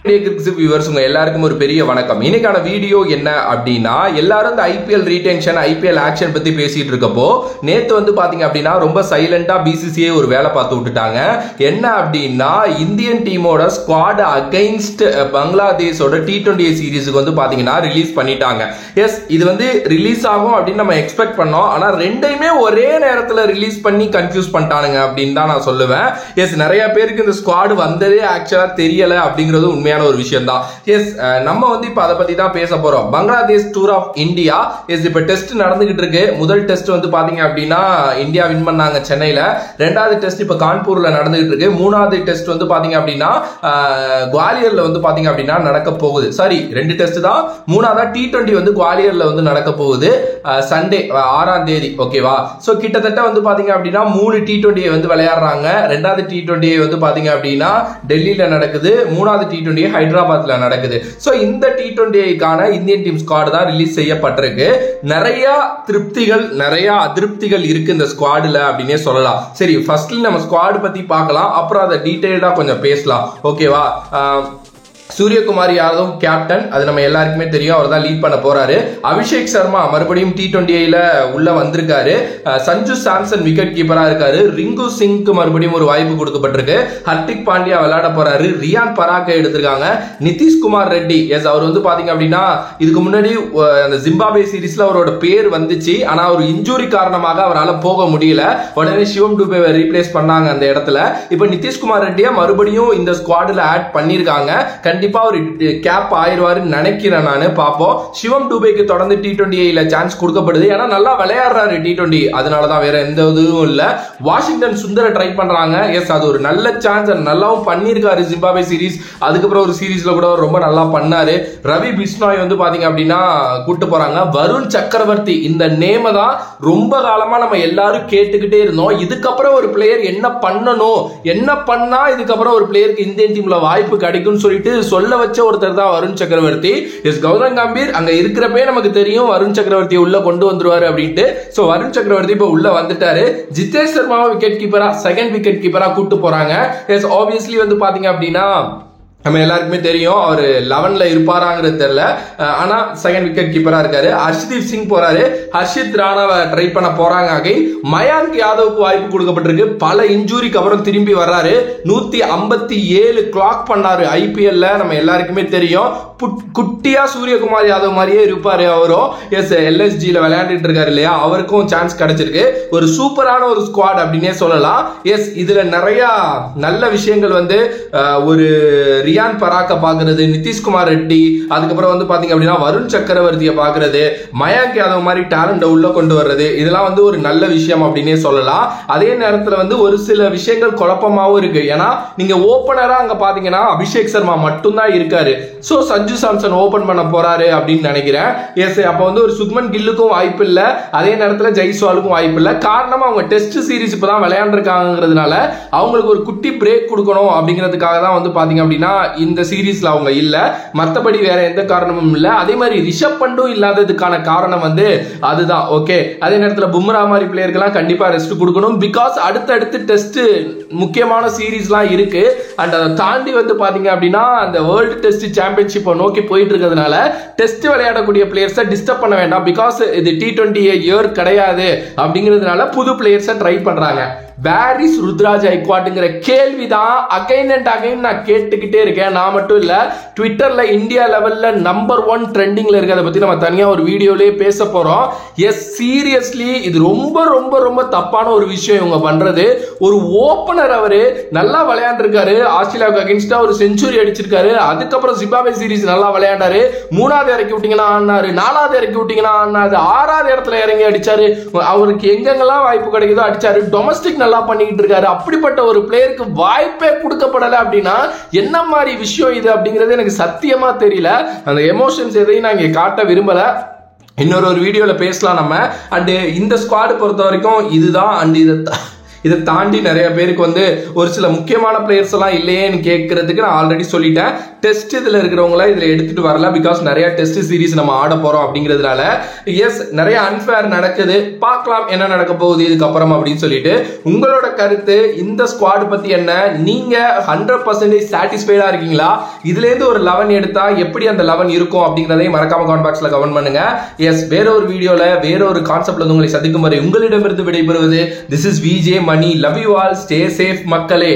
எல்லாருக்கும் ஒரு பெரிய வணக்கம். இன்னைக்கான வீடியோ என்ன அப்படின்னா, எல்லாரும் இந்த ஐபிஎல் ரீடென்ஷன் ஐபிஎல் ஆக்ஷன் பத்தி பேசிட்டு இருக்கப்போ நேத்து வந்து பாத்தீங்க அப்படின்னா ரொம்ப சைலண்டா பிசிசிஐ ஒரு வேலை பார்த்து விட்டுட்டாங்க. என்ன அப்படின்னா, இந்தியன் டீமோட ஸ்குவாட் அகைன்ஸ்ட் பங்களாதேஷோட T20 சீரிஸுக்கு வந்து பாத்தீங்கன்னா ரிலீஸ் பண்ணிட்டாங்க. எஸ், இது வந்து ரிலீஸ் ஆகும் அப்படின்னு நம்ம எக்ஸ்பெக்ட் பண்ணோம். ஆனா ரெண்டையுமே ஒரே நேரத்தில் ரிலீஸ் பண்ணி கன்ஃபியூஸ் பண்ணிட்டானுங்க அப்படின்னு தான் நான் சொல்லுவேன். எஸ், நிறைய பேருக்கு இந்த ஸ்குவாட் வந்ததே ஆக்சுவலா தெரியல அப்படிங்கிறது உண்மையான ஒரு விஷயம் தான். எஸ், நம்ம வந்து இப்ப அதை பத்தி தான் பேச போறோம். Bangladesh tour of India. Yes, இப்ப டெஸ்ட் நடந்துகிட்டு இருக்கு. முதல் டெஸ்ட் வந்து பாத்தீங்க அப்படின்னா இந்தியா வின் பண்ணாங்க சென்னையில. ரெண்டாவது டெஸ்ட் இப்ப கான்பூர்ல நடந்துகிட்டு இருக்கு. மூணாவது டெஸ்ட் வந்து பாத்தீங்க அப்படின்னா குவாலியர்ல வந்து பாத்தீங்க அப்படின்னா நடக்க போகுது. சாரி, ரெண்டு டெஸ்ட் தான். மூணாவதா T20 வந்து குவாலியர்ல வந்து நடக்க போகுது சண்டே 6ஆம் தேதி. ஓகேவா? சோ கிட்டத்தட்ட வந்து பாத்தீங்க அப்படின்னா 3 T20 வந்து விளையாடுறாங்க. ரெண்டாவது T20 வந்து பாத்தீங்க அப்படின்னா டெல்லியில நடக்குது. மூணாவது T20 ஹைதராபாத்ல நடக்குது. சோ இந்த T20க்கான இந்தியன் டீம் ஸ்குவாட் தான் ரிலீஸ் செய்யப்பட்டிருக்கு. நிறைய திருப்திகள் நிறைய அதிருப்திகள் இருக்கு இந்த ஸ்குவாட்ல அப்படின்னே சொல்லலாம். சரி, ஃபர்ஸ்ட்ல நம்ம ஸ்குவாட் பத்தி பார்க்கலாம், அப்புறம் அதை டீடைல்டா கொஞ்சம் பேசலாம். ஓகேவா? சூரியகுமார் யாதவ் கேப்டன், அது நம்ம எல்லாருக்குமே தெரியும். அவர் தான் லீட் பண்ண போறாரு. அபிஷேக் சர்மா மறுபடியும் T20ல உள்ள வந்திருக்காரு. சஞ்சு சாம்சன் விக்கெட் கீப்பரா இருக்காரு. ரிங்கு சிங்க்கு மறுபடியும் ஒரு வாய்ப்பு கொடுக்கப்பட்டிருக்கு. ஹர்திக் பாண்டியா விளையாட போறாரு. ரியான் பராக்கை எடுத்திருக்காங்க. நிதிஷ்குமார் ரெட்டி, எஸ், அவர் வந்து பாத்தீங்க அப்படின்னா இதுக்கு முன்னாடி அந்த ஜிம்பாப்வே சீரீஸ்ல அவரோட பேர் வந்துச்சு. ஆனா ஒரு இன்ஜூரி காரணமாக அவரால் போக முடியல. உடனே சிவம் டுபேவை ரீப்ளேஸ் பண்ணாங்க அந்த இடத்துல. இப்ப நிதிஷ்குமார் ரெட்டியா மறுபடியும் இந்த ஸ்குவாட்ல ஆட் பண்ணிருக்காங்க. கண்டிப்பா ஒரு கேப் ஆயிருவாருன்னு நினைக்கிறேன் நானு. பாப்போம். சிவம் டுபேக்கு தொடர்ந்து T20ல சான்ஸ் கொடுக்கப்படுது. ஏன்னா நல்லா விளையாடுறாரு T20, அதனாலதான், வேற எந்த இதுவும் இல்ல. வாஷிங்டன் சுந்தர ட்ரை பண்றாங்க. எஸ், அது ஒரு நல்ல சான்ஸ். நல்லாவும் பண்ணிருக்காரு ஜிம்பாப்வே சீரிஸ். அதுக்கப்புறம் ஒரு சீரீஸ்ல கூட ரொம்ப நல்லா பண்ணாரு. ரவி பிஷ்னாய் வந்து பாத்தீங்க அப்படின்னா கூட்டு போறாங்க. வருண் சக்கரவர்த்தி, இந்த நேம தான் ரொம்ப காலமா நம்ம எல்லாரும் கேட்டுக்கிட்டே இருந்தோம். இதுக்கப்புறம் ஒரு பிளேயர் என்ன பண்ணணும், என்ன பண்ணா இதுக்கப்புறம் ஒரு பிளேயருக்கு இந்தியன் டீம்ல வாய்ப்பு கிடைக்கும்னு சொல்லிட்டு சொல்ல வச்ச ஒருத்தர் தான் வருண் சக்கரவர்த்தி. எஸ், கௌதம் கம்பீர் அங்க இருக்கிறப்பே நமக்கு தெரியும் வருண் சக்கரவர்த்தி உள்ள கொண்டு வந்துருவாரு அப்படின்ட்டு. சோ வருண் சக்கரவர்த்தி இப்ப உள்ள வந்துட்டாரு. ஜிதேஷ் சர்மாவை விக்கெட் கீப்பரா, செகண்ட் விக்கெட் கீப்பரா கூட்டு போறாங்க. எஸ், ஆப்வியஸ்லி வந்து பாத்தீங்க அப்படின்னா நம்ம எல்லாருக்குமே தெரியும் அவர் 11ல இருப்பாராங்கிறது தெரியல. ஆனா செகண்ட் விக்கெட் கீப்பரா இருக்காரு. ஹர்ஷ்தீப் சிங் போறாரு. ஹர்ஷித் ராணாவை ட்ரை பண்ண போறாங்க. அகைன் மயாங்க் யாதவுக்கு வாய்ப்பு கொடுக்கப்பட்டிருக்கு. பல இன்ஜூரிக்கு அப்புறம் திரும்பி வர்றாரு. 157 கிளாக் பண்ணாரு ஐபிஎல்ல. நம்ம எல்லாருக்குமே தெரியும். குட்டியா சூரியகுமார் யாதவ் மாதிரியே இருப்பாரு அவரும். எஸ், LSGல விளையாண்டுட்டு இருக்காரு இல்லையா, அவருக்கும் சான்ஸ் கிடைச்சிருக்கு. ஒரு சூப்பரான ஒரு ஸ்குவாட் அப்படின்னே சொல்லலாம். எஸ், இதுல நிறைய நல்ல விஷயங்கள் வந்து ஒரு ரியான் பராக்க பாக்குறது, நிதிஷ்குமார் ரெட்டி, அதுக்கப்புறம் வந்து பாத்தீங்க அப்படின்னா வருண் சக்கரவர்த்தியை பாக்குறது, மயாங்க் யாதவ் மாதிரி டேலண்ட் உள்ள கொண்டு வர்றது, இதெல்லாம் வந்து ஒரு நல்ல விஷயம் அப்படின்னே சொல்லலாம். அதே நேரத்தில் வந்து ஒரு சில விஷயங்கள் குழப்பமாவும் இருக்கு. ஏன்னா நீங்க ஓபனரா அங்க பாத்தீங்கன்னா அபிஷேக் சர்மா மட்டும்தான் இருக்காரு. சோ சஞ்சு சாம்சன் ஓபன் பண்ண போறாரு அப்படின்னு நினைக்கிறேன். எஸ், அப்ப வந்து ஒரு சுக்மன் கில்லுக்கும் வாய்ப்பு இல்ல, அதே நேரத்தில் ஜெய்ஸ்வாலுக்கும் வாய்ப்பு இல்ல. காரணம் அவங்க டெஸ்ட் சீரிஸ் இப்பதான் விளையாண்டுருக்காங்கிறதுனால அவங்களுக்கு ஒரு குட்டி பிரேக் கொடுக்கணும் அப்படிங்கிறதுக்காக தான் வந்து பாத்தீங்க அப்படின்னா இந்த சீரீஸ்ல அவங்க இல்ல. மற்றபடி வேற எந்த காரணமும் இல்ல. அதே மாதிரி ரிஷப் பண்டும் இல்லாததுக்கான காரணம் வந்து அதுதான். ஓகே, அதே நேரத்தில் பும்ரா மாதிரி பிளேயர்கள்லாம் கண்டிப்பா ரெஸ்ட் கொடுக்கணும். பிகாஸ் அடுத்தடுத்து டெஸ்ட் முக்கியமான சீரீஸ்லாம் இருக்கு. அண்ட் அதை தாண்டி வந்து பாத்தீங்க அப்படின்னா அந்த வேர்ல்டு டெஸ்ட் சாம்பியன்ஷிப் நோக்கி போயிட்டு இருக்கிறதுனால டெஸ்ட் விளையாடக்கூடிய பிளேயர்ஸை டிஸ்டர்ப் பண்ண வேண்டாம். பிகாஸ் இது T20 இயர் கிடையாது அப்படிங்கிறதுனால புது பிளேயர்ஸை ட்ரை பண்றாங்க. வேர் இஸ் ருத்ராஜ் ஐக்வாட்ங்கிற கேள்விதான் அகைன் அண்ட் அகைன் நான் கேட்டுக்கிட்டே இருக்கேன். நான் மட்டும் இல்ல, ட்விட்டர்ல இந்தியா லெவல்ல நம்பர் 1 ட்ரெண்டிங்ல இருக்கிறத பத்தி நம்ம தனியா ஒரு வீடியோலயே பேச போறோம். எஸ், சீரியஸ்லி இது ரொம்ப ரொம்ப ரொம்ப தப்பான ஒரு விஷயம் இவங்க பண்றது. ஒரு ஓபனர் அவரு நல்லா விளையாண்டுருக்காரு. ஆஸ்திரேலியாவுக்கு அகைன்ஸ்டா ஒரு செஞ்சுரி அடிச்சிருக்காரு. அதுக்கப்புறம் ஜிம்பாப்வே சீரிஸ் நல்லா விளையாண்டாரு. 3வது இறக்கி விட்டீங்கன்னா ஆனாரு, 4வது இறக்கி விட்டீங்கன்னா ஆனாரு, 6வது இடத்துல இறங்கி அடிச்சாரு. அவருக்கு எங்கெங்கெல்லாம் வாய்ப்பு கிடைக்குதோ அடிச்சாரு. டொமஸ்டிக் நல்லா பண்ணிட்டு இருக்காரு. அப்படிப்பட்ட ஒரு பிளேயருக்கு வாய்ப்பே கொடுக்கப்படல அப்படின்னா என்ன மாதிரி விஷயம் இது அப்படிங்கிறது எனக்கு சத்தியமா தெரியல. அந்த எமோஷன்ஸ் எதையும் நான் இங்க காட்ட விரும்பல. இன்னொரு வீடியோல பேசலாம் நம்ம. அண்ட் இந்த ஸ்குவாட் பொறுத்த வரைக்கும் இதுதான். அண்ட் இதை தாண்டி நிறைய பேருக்கு வந்து ஒரு சில முக்கியமான பிளேயர்ஸ் எல்லாம் இல்லையேன்னு கேட்கறதுக்கு நான் ஆல்ரெடி சொல்லிட்டேன். டெஸ்ட் இதுல இருக்கிறவங்கள இதுல எடுத்துட்டு வரல, பிகாஸ் நிறைய டெஸ்ட் சீரிஸ் நம்ம ஆட போறோம் அப்படிங்கிறதுனால. எஸ், நிறைய அன்ஃபேர் நடக்குது, பார்க்கலாம் என்ன நடக்க போகுது இதுக்கப்புறம் அப்படின்னு சொல்லிட்டு. உங்களோட கருத்து இந்த ஸ்குவாட் பத்தி என்ன? நீங்க 100% சாட்டிஸ்ஃபைடா இருக்கீங்களா? இதுல இருந்து ஒரு 11 எடுத்தா எப்படி அந்த 11 இருக்கும் அப்படிங்கறதையும் மறக்காம கமெண்ட் பாக்ஸ்ல கமெண்ட் பண்ணுங்க. எஸ், வேற ஒரு வீடியோல வேற ஒரு கான்செப்ட்ல உங்களை சந்திக்கும் வரை உங்களிடமிருந்து விடைபெறுவது this is VJ Mani. Love you all, stay safe மக்களே.